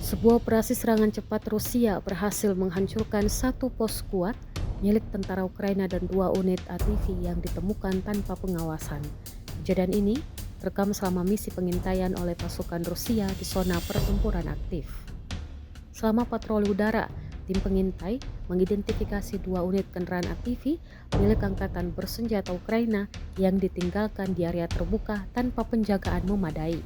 Sebuah operasi serangan cepat Rusia berhasil menghancurkan satu pos kuat milik tentara Ukraina dan dua unit ATV yang ditemukan tanpa pengawasan. Kejadian ini terekam selama misi pengintaian oleh pasukan Rusia di zona pertempuran aktif. Selama patroli udara, tim pengintai mengidentifikasi dua unit kendaraan ATV milik angkatan bersenjata Ukraina yang ditinggalkan di area terbuka tanpa penjagaan memadai.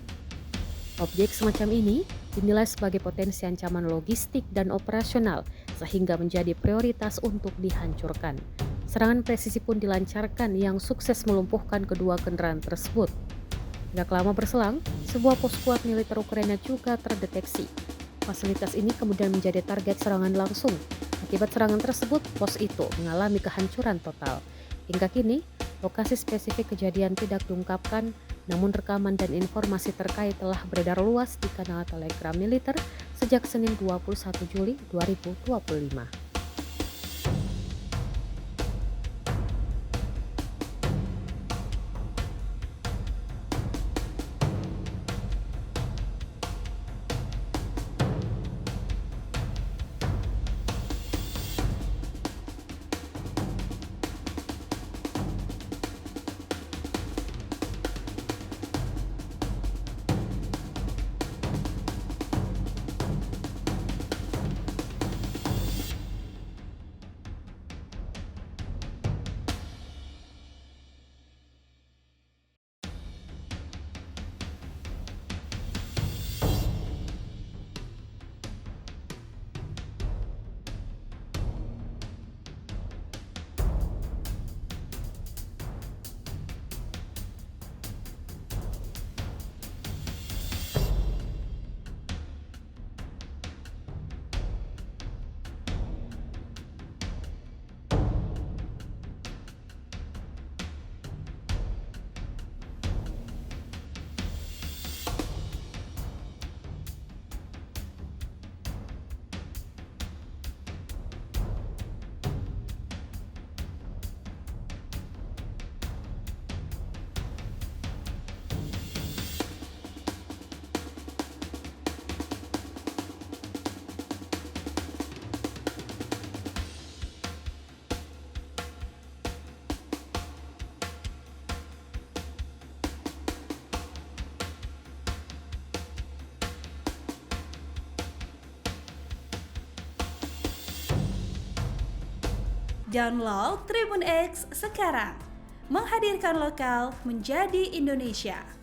Objek semacam ini dinilai sebagai potensi ancaman logistik dan operasional sehingga menjadi prioritas untuk dihancurkan. Serangan presisi pun dilancarkan yang sukses melumpuhkan kedua kendaraan tersebut. Tidak lama berselang, sebuah pos kuat militer Ukraina juga terdeteksi. Fasilitas ini kemudian menjadi target serangan langsung. Akibat serangan tersebut, pos itu mengalami kehancuran total. Hingga kini, lokasi spesifik kejadian tidak diungkapkan, namun rekaman dan informasi terkait telah beredar luas di kanal Telegram militer sejak Senin 21 Juli 2025. Download Tribun X sekarang, menghadirkan lokal menjadi Indonesia.